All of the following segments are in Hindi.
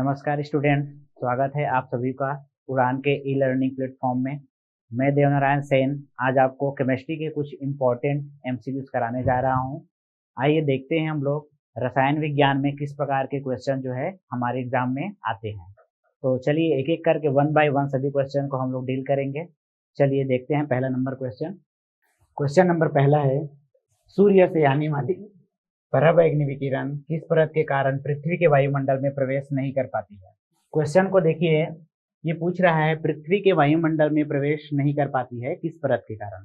नमस्कार स्टूडेंट, स्वागत है आप सभी का उड़ान के ई लर्निंग प्लेटफॉर्म में। मैं देवनारायण सेन आज आपको केमिस्ट्री के कुछ इम्पोर्टेंट एमसीक्यूज कराने जा रहा हूं। आइए देखते हैं हम लोग रसायन विज्ञान में किस प्रकार के क्वेश्चन जो है हमारे एग्जाम में आते हैं। तो चलिए एक एक करके वन बाय वन सभी क्वेश्चन को हम लोग डील करेंगे। चलिए देखते हैं पहला नंबर क्वेश्चन नंबर पहला है, सूर्य से आने वाली पराबैंगनी विकिरण किस परत के कारण पृथ्वी के वायुमंडल में प्रवेश नहीं कर पाती है। क्वेश्चन को देखिए, ये पूछ रहा है पृथ्वी के वायुमंडल में प्रवेश नहीं कर पाती है किस परत के कारण।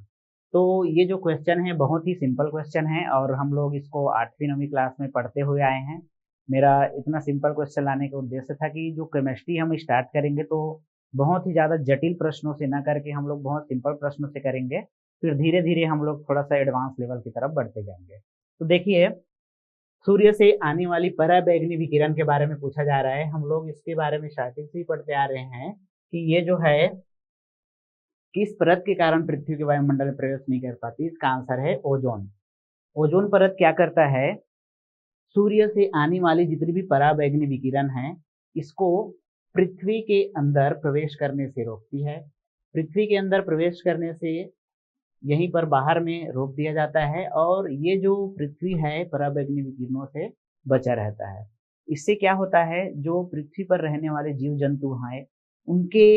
तो ये जो क्वेश्चन है बहुत ही सिंपल क्वेश्चन है और हम लोग इसको 8वीं 9वीं क्लास में पढ़ते हुए आए हैं। मेरा इतना सिंपल क्वेश्चन लाने का उद्देश्य था कि जो केमिस्ट्री हम स्टार्ट करेंगे तो बहुत ही ज़्यादा जटिल प्रश्नों से ना करके हम लोग बहुत सिंपल प्रश्नों से करेंगे, फिर धीरे धीरे हम लोग थोड़ा सा एडवांस लेवल की तरफ बढ़ते जाएंगे। तो देखिए, सूर्य से आने वाली पराबैंगनी विकिरण के बारे में पूछा जा रहा है। हम लोग इसके बारे में स्टार्टिंग से ही पढ़ते आ रहे हैं कि ये जो है किस परत के कारण पृथ्वी के वायुमंडल में प्रवेश नहीं कर पाती। इसका आंसर है ओजोन। ओजोन परत क्या करता है, सूर्य से आने वाली जितनी भी पराबैंगनी विकिरण है इसको पृथ्वी के अंदर प्रवेश करने से रोकती है। पृथ्वी के अंदर प्रवेश करने से यहीं पर बाहर में रोक दिया जाता है और ये जो पृथ्वी है पराबैंगनी विकिरणों से बचा रहता है। इससे क्या होता है, जो पृथ्वी पर रहने वाले जीव जंतु हैं उनके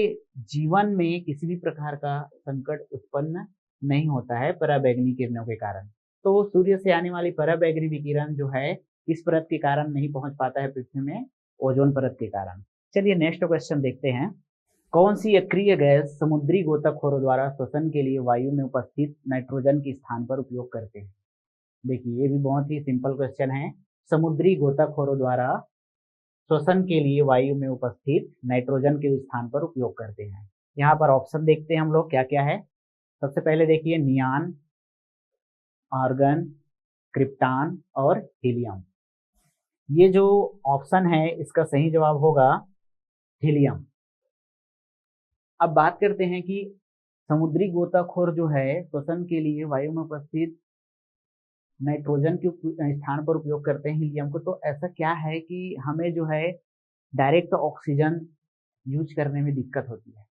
जीवन में किसी भी प्रकार का संकट उत्पन्न नहीं होता है पराबैंगनी किरणों के कारण। तो सूर्य से आने वाली पराबैंगनी विकिरण जो है इस परत के कारण नहीं पहुंच पाता है पृथ्वी में, ओजोन परत के कारण। चलिए नेक्स्ट क्वेश्चन देखते हैं, कौन सी अक्रिय गैस समुद्री गोताखोरों द्वारा श्वसन के लिए वायु में उपस्थित नाइट्रोजन के स्थान पर उपयोग करते हैं। देखिए ये भी बहुत ही सिंपल क्वेश्चन है। समुद्री गोताखोरों द्वारा श्वसन के लिए वायु में उपस्थित नाइट्रोजन के स्थान पर उपयोग करते हैं। यहाँ पर ऑप्शन देखते हैं हम लोग क्या क्या है। सबसे पहले देखिए नियान, आर्गन, क्रिप्टान और हीलियम। ये जो ऑप्शन है इसका सही जवाब होगा हीलियम। अब बात करते हैं कि समुद्री गोताखोर जो है श्वसन के लिए वायु में उपस्थित नाइट्रोजन के स्थान पर उपयोग करते हैं हीलियम को। तो ऐसा क्या है कि हमें जो है डायरेक्ट ऑक्सीजन यूज करने में दिक्कत होती है।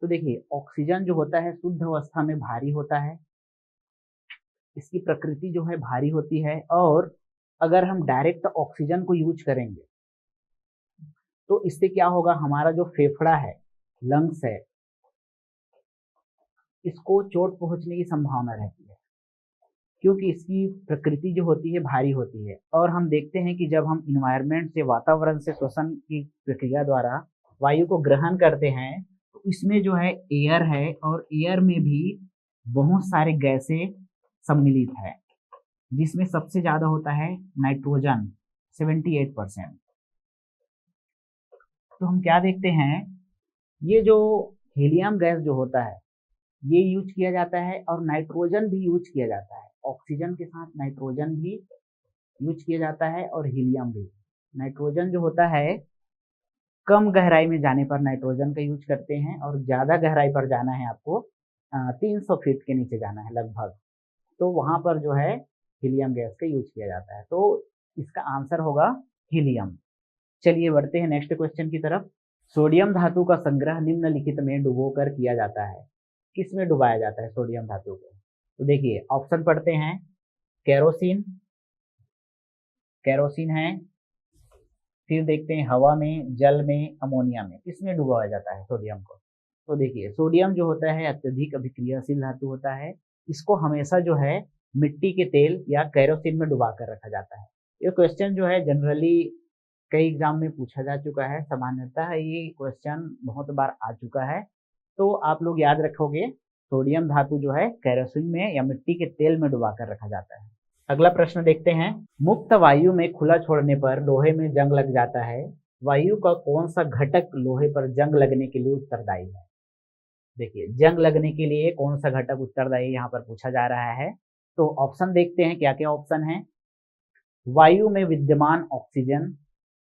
तो देखिए ऑक्सीजन जो होता है शुद्ध अवस्था में भारी होता है, इसकी प्रकृति जो है भारी होती है, और अगर हम डायरेक्ट ऑक्सीजन को यूज करेंगे तो इससे क्या होगा, हमारा जो फेफड़ा है, लंग्स है, इसको चोट पहुंचने की संभावना रहती है क्योंकि इसकी प्रकृति जो होती है भारी होती है। और हम देखते हैं कि जब हम इन्वायरमेंट से, वातावरण से श्वसन की प्रक्रिया द्वारा वायु को ग्रहण करते हैं तो इसमें जो है एयर है और एयर में भी बहुत सारे गैसें सम्मिलित है, जिसमें सबसे ज्यादा होता है नाइट्रोजन 78%। तो हम क्या देखते हैं, ये जो हीलियम गैस जो होता है ये यूज किया जाता है और नाइट्रोजन भी यूज किया जाता है। ऑक्सीजन के साथ नाइट्रोजन भी यूज किया जाता है और हीलियम भी। नाइट्रोजन जो होता है कम गहराई में जाने पर नाइट्रोजन का यूज करते हैं और ज्यादा गहराई पर जाना है आपको 300 फीट के नीचे जाना है लगभग, तो वहां पर जो है हीलियम गैस का यूज किया जाता है। तो इसका आंसर होगा हीलियम। चलिए बढ़ते हैं नेक्स्ट क्वेश्चन की तरफ। सोडियम धातु का संग्रह निम्नलिखित में डुबोकर किया जाता है। किस में डुबाया जाता है सोडियम धातु को? तो देखिए ऑप्शन पढ़ते हैं, केरोसिन, केरोसिन है, फिर देखते हैं हवा में, जल में, अमोनिया में, इसमें डुबाया जाता है सोडियम को। तो देखिए सोडियम जो होता है अत्यधिक अभिक्रियाशील धातु होता है, इसको हमेशा जो है मिट्टी के तेल या केरोसिन में डुबा कर रखा जाता है। ये क्वेश्चन जो है जनरली कई एग्जाम में पूछा जा चुका है, सामान्यतः ये क्वेश्चन बहुत बार आ चुका है। तो आप लोग याद रखोगे सोडियम धातु जो है केरोसिन में या मिट्टी के तेल में डुबा कर रखा जाता है। अगला प्रश्न देखते हैं, मुक्त वायु में खुला छोड़ने पर लोहे में जंग लग जाता है। वायु का कौन सा घटक लोहे पर जंग लगने के लिए उत्तरदायी है? देखिए जंग लगने के लिए कौन सा घटक उत्तरदायी यहाँ पर पूछा जा रहा है। तो ऑप्शन देखते हैं क्या क्या ऑप्शन है। वायु में विद्यमान ऑक्सीजन,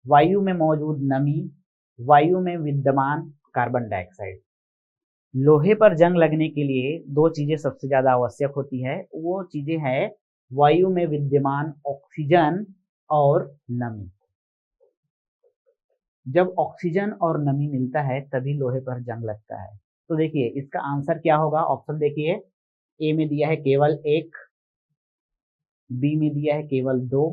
वायु में मौजूद नमी, वायु में विद्यमान कार्बन डाइऑक्साइड। लोहे पर जंग लगने के लिए दो चीजें सबसे ज्यादा आवश्यक होती है, वो चीजें हैं वायु में विद्यमान ऑक्सीजन और नमी। जब ऑक्सीजन और नमी मिलता है तभी लोहे पर जंग लगता है। तो देखिए इसका आंसर क्या होगा, ऑप्शन देखिए, ए में दिया है केवल 1, बी में दिया है केवल 2,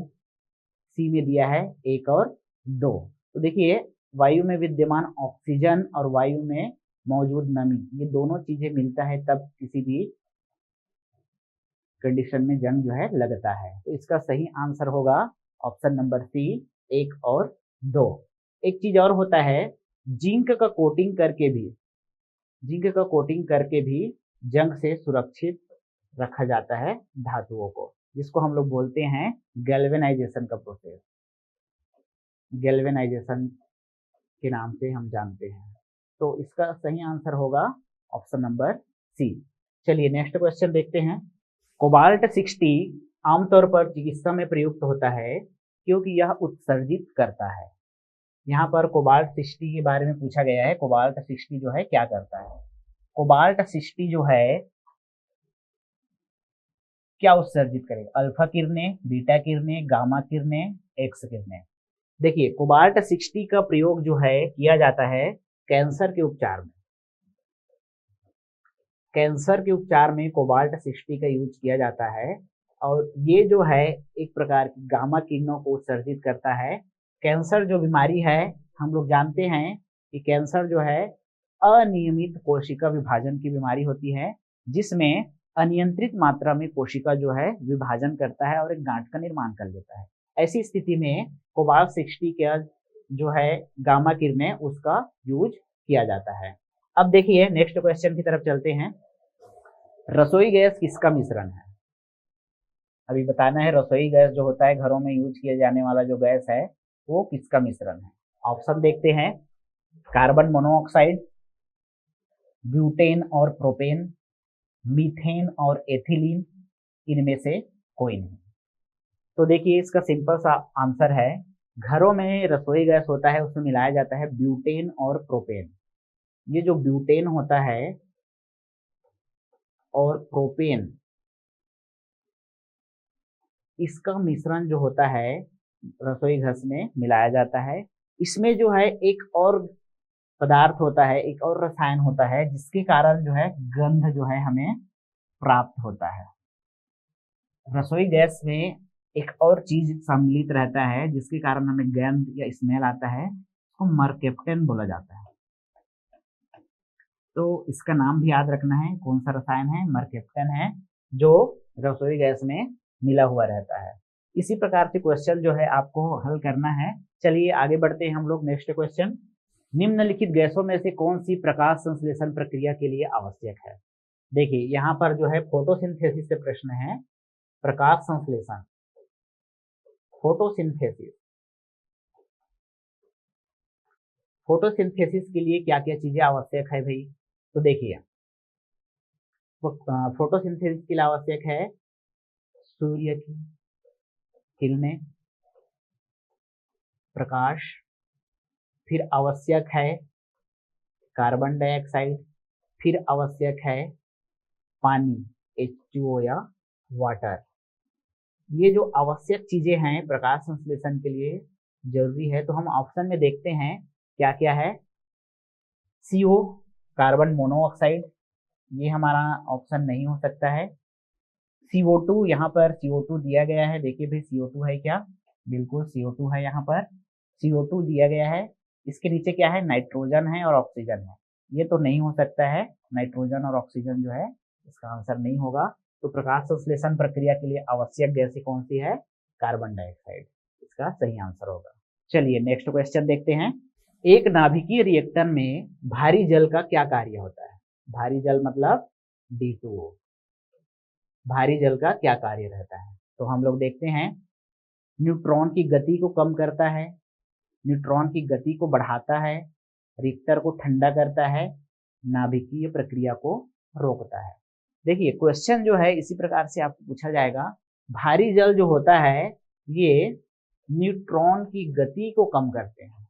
सी में दिया है 1 और 2। तो देखिए वायु में विद्यमान ऑक्सीजन और वायु में मौजूद नमी, ये दोनों चीजें मिलता है तब किसी भी कंडीशन में जंग जो है लगता है। तो इसका सही आंसर होगा ऑप्शन नंबर सी, 1 और 2। एक चीज और होता है, जिंक का कोटिंग करके भी, जिंक का कोटिंग करके भी जंग से सुरक्षित रखा जाता है धातुओं को, जिसको हम लोग बोलते हैं गैल्वेनाइजेशन का प्रोसेस, गैल्वेनाइजेशन के नाम से हम जानते हैं। तो इसका सही आंसर होगा ऑप्शन नंबर सी। चलिए नेक्स्ट क्वेश्चन देखते हैं। कोबाल्ट 60 आमतौर पर चिकित्सा में प्रयुक्त होता है क्योंकि यह उत्सर्जित करता है। यहाँ पर कोबाल्ट 60 के बारे में पूछा गया है, कोबाल्ट 60 जो है क्या करता है। कोबाल्ट 60 जो है क्या उत्सर्जित करेगा, अल्फा किरणें, बीटा किरणें, गामा किरणें, एक्स किरणें। देखिए कोबाल्ट 60 का प्रयोग जो है किया जाता है कैंसर के उपचार में, कैंसर के उपचार में कोबाल्ट 60 का यूज किया जाता है। और ये जो है एक प्रकार की गामा किरणों को उत्सर्जित करता है। कैंसर जो बीमारी है, हम लोग जानते हैं कि कैंसर जो है अनियमित कोशिका विभाजन की बीमारी होती है, जिसमें अनियंत्रित मात्रा में कोशिका जो है विभाजन करता है और एक गांठ का निर्माण कर लेता है। ऐसी स्थिति में कोबाल्ट 60 का जो है गामा किरणें, उसका यूज किया जाता है। अब देखिए नेक्स्ट क्वेश्चन की तरफ चलते हैं। रसोई गैस किसका मिश्रण है? अभी बताना है रसोई गैस जो होता है घरों में यूज किया जाने वाला जो गैस है वो किसका मिश्रण है। ऑप्शन देखते हैं, कार्बन मोनोऑक्साइड, ब्यूटेन और प्रोपेन, मीथेन और एथिलीन, इनमें से कोई नहीं। तो देखिए इसका सिंपल सा आंसर है, घरों में रसोई गैस होता है उसमें मिलाया जाता है ब्यूटेन और प्रोपेन। ये जो ब्यूटेन होता है और प्रोपेन, इसका मिश्रण जो होता है रसोई गैस में मिलाया जाता है। इसमें जो है एक और पदार्थ होता है, एक और रसायन होता है जिसके कारण जो है गंध जो है हमें प्राप्त होता है। रसोई गैस में एक और चीज सम्मिलित रहता है जिसके कारण हमें गंध या स्मेल आता है, उसको मरकेप्टन बोला जाता है। तो इसका नाम भी याद रखना है, कौन सा रसायन है, मरकेप्टन है, जो रसोई गैस में मिला हुआ रहता है। इसी प्रकार से क्वेश्चन जो है आपको हल करना है। चलिए आगे बढ़ते हैं हम लोग। नेक्स्ट क्वेश्चन, निम्नलिखित गैसों में से कौन सी प्रकाश संश्लेषण प्रक्रिया के लिए आवश्यक है? देखिए यहाँ पर जो है फोटोसिंथेसिस से प्रश्न है, प्रकाश संश्लेषण, फोटोसिंथेसिस, फोटोसिंथेसिस के लिए क्या क्या चीजें आवश्यक है भाई? तो देखिए फोटोसिंथेसिस के लिए आवश्यक है सूर्य की किरणें, प्रकाश, फिर आवश्यक है कार्बन डाइऑक्साइड, फिर आवश्यक है पानी H2O या वाटर। ये जो आवश्यक चीजें हैं प्रकाश संश्लेषण के लिए जरूरी है। तो हम ऑप्शन में देखते हैं क्या क्या है। CO कार्बन मोनोऑक्साइड, ये हमारा ऑप्शन नहीं हो सकता है। CO2, यहाँ पर CO2 दिया गया है, देखिए भाई CO2 है क्या, बिल्कुल CO2 है, यहाँ पर CO2 दिया गया है। इसके नीचे क्या है, नाइट्रोजन है और ऑक्सीजन है, ये तो नहीं हो सकता है, नाइट्रोजन और ऑक्सीजन जो है इसका आंसर नहीं होगा। तो प्रकाश संश्लेषण प्रक्रिया के लिए आवश्यक गैसें कौन सी है, कार्बन डाइऑक्साइड, इसका सही आंसर होगा। चलिए नेक्स्ट क्वेश्चन देखते हैं। एक नाभिकीय रिएक्टर में भारी जल का क्या कार्य होता है? भारी जल मतलब D2O, भारी जल का क्या कार्य रहता है? तो हम लोग देखते हैं, न्यूट्रॉन की गति को कम करता है, न्यूट्रॉन की गति को बढ़ाता है, रिएक्टर को ठंडा करता है, नाभिकीय प्रक्रिया को रोकता है। देखिए क्वेश्चन जो है इसी प्रकार से आपको पूछा जाएगा, भारी जल जो होता है ये न्यूट्रॉन की गति को कम करते हैं।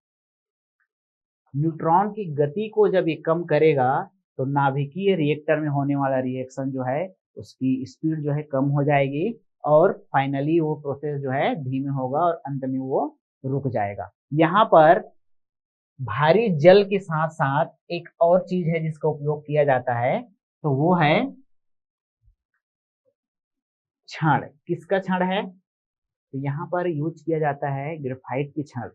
न्यूट्रॉन की गति को जब ये कम करेगा तो नाभिकीय रिएक्टर में होने वाला रिएक्शन जो है उसकी स्पीड जो है कम हो जाएगी और फाइनली वो प्रोसेस जो है धीमे होगा और अंत में वो रुक जाएगा। यहाँ पर भारी जल के साथ साथ एक और चीज है जिसका उपयोग किया जाता है, तो वो है छड़। किसका छड़ है? तो यहाँ पर यूज किया जाता है ग्रेफाइट की छड़।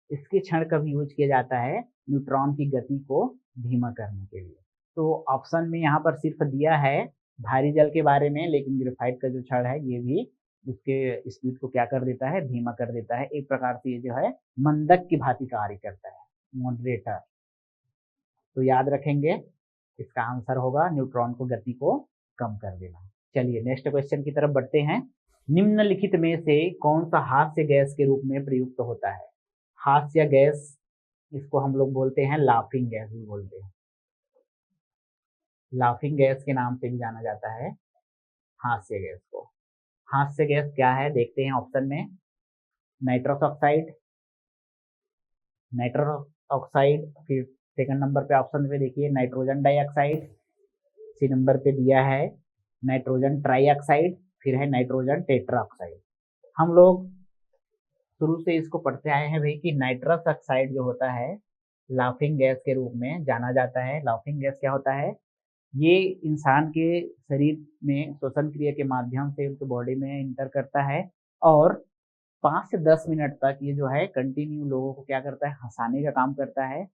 इसके क्षण का भी यूज किया जाता है न्यूट्रॉन की गति को धीमा करने के लिए। तो ऑप्शन में यहाँ पर सिर्फ दिया है भारी जल के बारे में, लेकिन ग्रेफाइट का जो छड़ है ये भी उसके स्पीड को क्या कर देता है, धीमा कर देता है। एक प्रकार से ये जो है मंदक की भांति कार्य करता है, मॉडरेटर। तो याद रखेंगे, इसका आंसर होगा न्यूट्रॉन को गति को कम कर देना। चलिए नेक्स्ट क्वेश्चन की तरफ बढ़ते हैं। निम्नलिखित में से कौन सा हास्य गैस के रूप में प्रयुक्त होता है? हास्य गैस, इसको हम लोग बोलते हैं लाफिंग गैस भी बोलते हैं। लाफिंग गैस के नाम से भी जाना जाता है हास्य गैस को। हास्य गैस क्या है देखते हैं ऑप्शन में। नाइट्रस ऑक्साइड, नाइट्रस ऑक्साइड, फिर सेकंड नंबर पे ऑप्शन पे देखिए नाइट्रोजन डाइऑक्साइड, सी नंबर पे दिया है नाइट्रोजन ट्राइऑक्साइड, फिर है नाइट्रोजन टेट्रा ऑक्साइड। हम लोग शुरू से इसको पढ़ते आए हैं भाई कि नाइट्रस ऑक्साइड जो होता है लाफिंग गैस के रूप में जाना जाता है। लाफिंग गैस क्या होता है? ये इंसान के शरीर में श्वसन क्रिया के माध्यम से उनके बॉडी में इंटर करता है और 5 से 10 मिनट तक ये जो है कंटिन्यू लोगों को क्या करता है, हंसाने का काम करता है।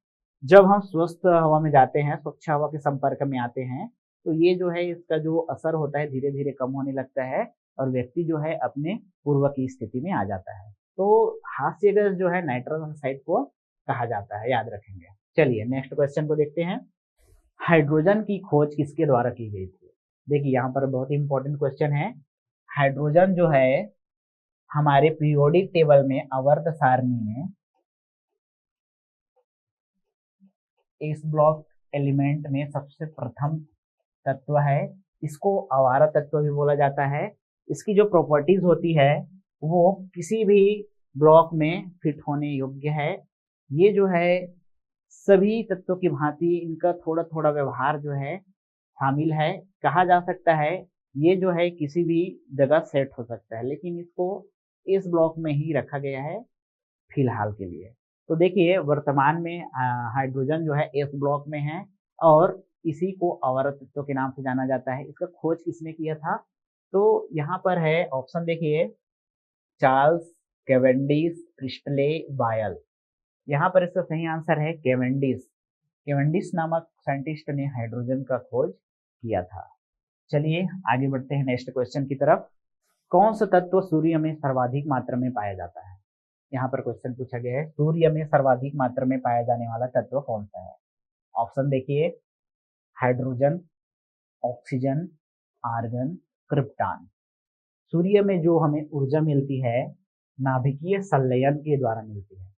जब हम स्वस्थ हवा में जाते हैं, स्वच्छ हवा के संपर्क में आते हैं, तो ये जो है इसका जो असर होता है धीरे धीरे कम होने लगता है और व्यक्ति जो है अपने पूर्व की स्थिति में आ जाता है। तो हास्य गैस जो है नाइट्रस ऑक्साइड को कहा जाता है, याद रखेंगे। चलिए नेक्स्ट क्वेश्चन को देखते हैं। हाइड्रोजन की खोज किसके द्वारा की गई थी? देखिए यहाँ पर बहुत ही इंपॉर्टेंट क्वेश्चन है। हाइड्रोजन जो है हमारे पीरियोडिक टेबल में आवर्त सारणी में इस ब्लॉक एलिमेंट में सबसे प्रथम तत्व है। इसको आवारा तत्व भी बोला जाता है। इसकी जो प्रॉपर्टीज होती है वो किसी भी ब्लॉक में फिट होने योग्य है। ये जो है सभी तत्वों की भांति इनका थोड़ा थोड़ा व्यवहार जो है शामिल है। कहा जा सकता है ये जो है किसी भी जगह सेट हो सकता है, लेकिन इसको इस ब्लॉक में ही रखा गया है फिलहाल के लिए। तो देखिए वर्तमान में हाइड्रोजन जो है एस ब्लॉक में है और इसी को आवर्त तत्व के नाम से जाना जाता है। इसका खोज किसने किया था? तो यहाँ पर है ऑप्शन देखिए, चार्ल्स कैवेंडिश, प्रिस्टले, बायल। यहाँ पर इसका सही आंसर है कैवेंडिश। कैवेंडिश नामक साइंटिस्ट ने हाइड्रोजन का खोज किया था। चलिए आगे बढ़ते हैं नेक्स्ट क्वेश्चन की तरफ। कौन सा तत्व सूर्य में सर्वाधिक मात्रा में पाया जाता है? यहाँ पर क्वेश्चन पूछा गया है सूर्य में सर्वाधिक मात्रा में पाया जाने वाला तत्व कौन सा है? ऑप्शन देखिए, हाइड्रोजन, ऑक्सीजन, आर्गन, क्रिप्टॉन। सूर्य में जो हमें ऊर्जा मिलती है नाभिकीय संलयन के द्वारा मिलती है।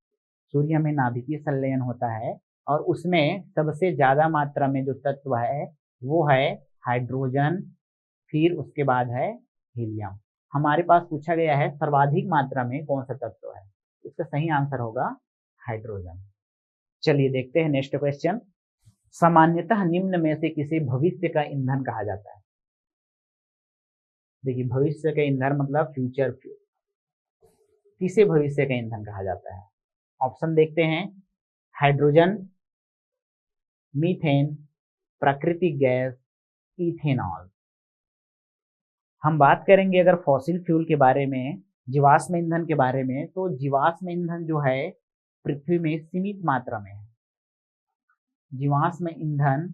सूर्य में नाभिकीय संलयन होता है और उसमें सबसे ज्यादा मात्रा में जो तत्व है वो है हाइड्रोजन, फिर उसके बाद है हीलियम। हमारे पास पूछा गया है सर्वाधिक मात्रा में कौन सा तत्व है, इसका सही आंसर होगा हाइड्रोजन। चलिए देखते हैं नेक्स्ट क्वेश्चन। सामान्यतः निम्न में से किसे भविष्य का ईंधन कहा जाता है? देखिए भविष्य का ईंधन मतलब फ्यूचर फ्यूल। किसे भविष्य का ईंधन कहा जाता है? ऑप्शन देखते हैं, हाइड्रोजन, मीथेन, प्राकृतिक गैस, इथेनॉल। हम बात करेंगे अगर फॉसिल फ्यूल के बारे में, जीवाश्म ईंधन के बारे में, तो जीवाश्म ईंधन जो है पृथ्वी में सीमित मात्रा में है। जीवाश्म ईंधन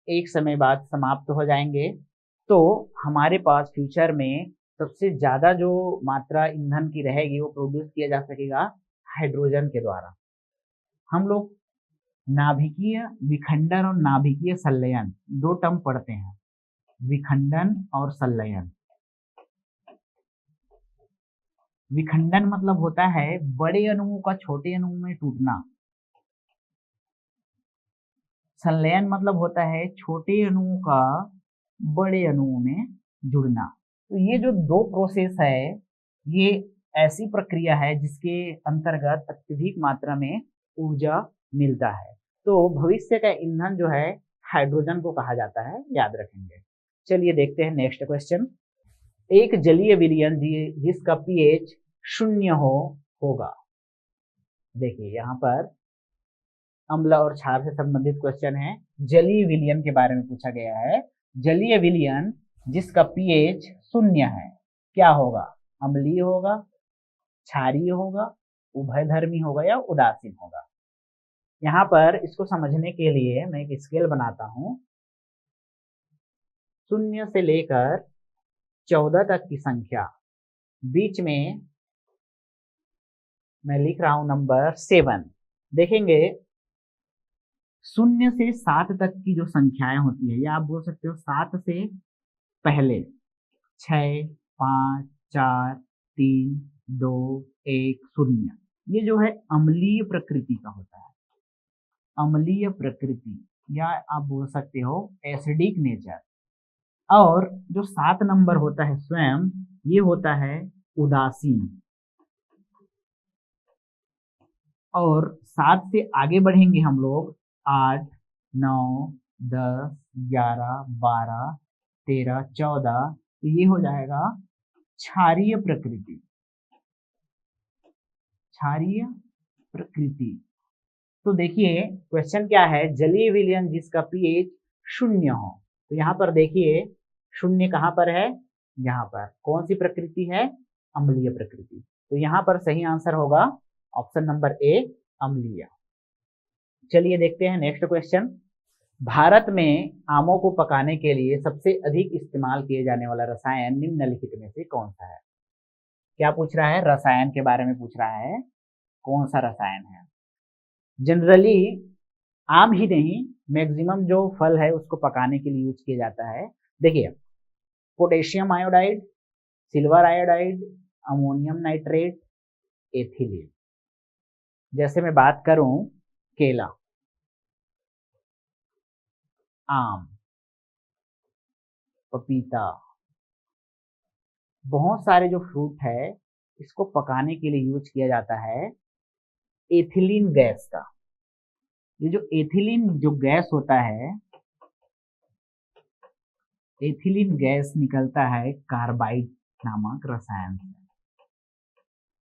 एक समय बाद समाप्त हो जाएंगे। तो हमारे पास फ्यूचर में सबसे ज्यादा जो मात्रा ईंधन की रहेगी वो प्रोड्यूस किया जा सकेगा हाइड्रोजन के द्वारा। हम लोग नाभिकीय विखंडन और नाभिकीय संलयन दो टर्म पढ़ते हैं, विखंडन और संलयन। विखंडन मतलब होता है बड़े अणुओं का छोटे अणुओं में टूटना। संलयन मतलब होता है छोटे अणुओं का बड़े अणुओं में जुड़ना। तो ये जो दो प्रोसेस है ये ऐसी प्रक्रिया है जिसके अंतर्गत अत्यधिक मात्रा में ऊर्जा मिलता है। तो भविष्य का ईंधन जो है हाइड्रोजन को कहा जाता है, याद रखेंगे। चलिए देखते हैं नेक्स्ट क्वेश्चन। एक जलीय विलयन जिसका पीएच 0 हो होगा। देखिए यहाँ पर अम्ल और क्षार से संबंधित क्वेश्चन है। जलीय विलयन के बारे में पूछा गया है। जलीय विलयन जिसका पीएच 0 है क्या होगा? अम्लीय होगा, क्षारीय होगा, उभयधर्मी होगा या उदासीन होगा। यहाँ पर इसको समझने के लिए मैं एक स्केल बनाता हूं। 0 से लेकर 14 तक की संख्या, बीच में मैं लिख रहा हूं नंबर 7। देखेंगे 0 से 7 तक की जो संख्याएं होती है, या आप बोल सकते हो 7 से पहले 6, 5, 4, 3, 2, 1, 0, ये जो है अम्लीय प्रकृति का होता है। अम्लीय प्रकृति, या आप बोल सकते हो एसिडिक नेचर। और जो 7 नंबर होता है स्वयं, ये होता है उदासीन। और 7 से आगे बढ़ेंगे हम लोग 8, 9, 10, 11, 12, 13, 14, तो ये हो जाएगा क्षारीय प्रकृति। क्षारीय प्रकृति। तो देखिए क्वेश्चन क्या है, जलीय विलयन जिसका पीएच 0 हो। तो यहाँ पर देखिए 0 कहाँ पर है? यहाँ पर। कौन सी प्रकृति है? अम्लीय प्रकृति। तो यहाँ पर सही आंसर होगा ऑप्शन नंबर ए, अम्लीय। चलिए देखते हैं नेक्स्ट क्वेश्चन। भारत में आमों को पकाने के लिए सबसे अधिक इस्तेमाल किए जाने वाला रसायन निम्नलिखित में से कौन सा है? क्या पूछ रहा है? रसायन के बारे में पूछ रहा है। कौन सा रसायन है? जनरली आम ही नहीं, मैक्सिमम जो फल है उसको पकाने के लिए यूज किया जाता है। देखिए potassium iodide, silver iodide, ammonium nitrate, ethylene. जैसे मैं बात करूं केला, आम, पपीता, बहुत सारे जो फ्रूट है इसको पकाने के लिए यूज किया जाता है एथिलीन गैस का। ये जो एथिलीन जो गैस होता है, एथिलीन गैस निकलता है कार्बाइड नामक रसायन से।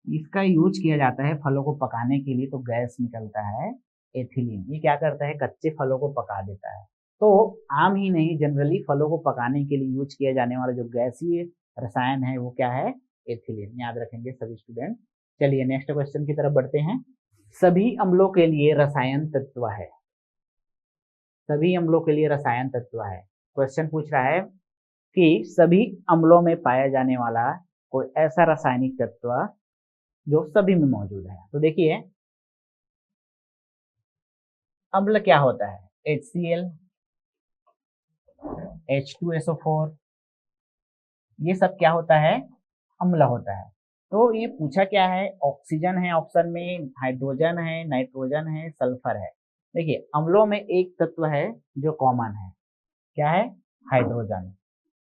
इसका यूज किया जाता है फलों को पकाने के लिए, तो गैस निकलता है एथिलीन। ये क्या करता है? कच्चे फलों को पका देता है। तो आम ही नहीं, जनरली फलों को पकाने के लिए यूज किया जाने वाला जो गैसीय रसायन है वो क्या है? एथिलीन। याद रखेंगे सभी स्टूडेंट। चलिए नेक्स्ट क्वेश्चन की तरफ बढ़ते हैं। सभी अम्लों के लिए रसायन तत्व है। सभी अम्लों के लिए रसायन तत्व है। क्वेश्चन पूछ रहा है कि सभी अम्लों में पाया जाने वाला कोई ऐसा रासायनिक तत्व जो सभी में मौजूद है। तो देखिए अम्ल क्या होता है? HCl, H2SO4, ये सब क्या होता है? अम्ल होता है। तो ये पूछा क्या है? ऑक्सीजन है ऑप्शन में, हाइड्रोजन है, नाइट्रोजन है, सल्फर है। देखिए अम्लों में एक तत्व है जो कॉमन है, क्या है? हाइड्रोजन।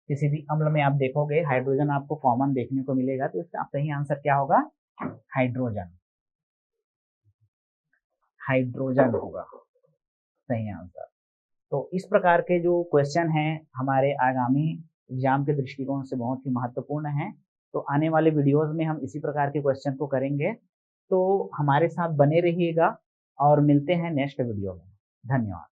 किसी भी अम्ल में आप देखोगे हाइड्रोजन आपको कॉमन देखने को मिलेगा, तो इसका सही आंसर क्या होगा? हाइड्रोजन। हाइड्रोजन होगा सही आंसर। तो इस प्रकार के जो क्वेश्चन हैं हमारे आगामी एग्जाम के दृष्टिकोण से बहुत ही महत्वपूर्ण हैं। तो आने वाले वीडियोस में हम इसी प्रकार के क्वेश्चन को करेंगे। तो हमारे साथ बने रहिएगा और मिलते हैं नेक्स्ट वीडियो में। धन्यवाद।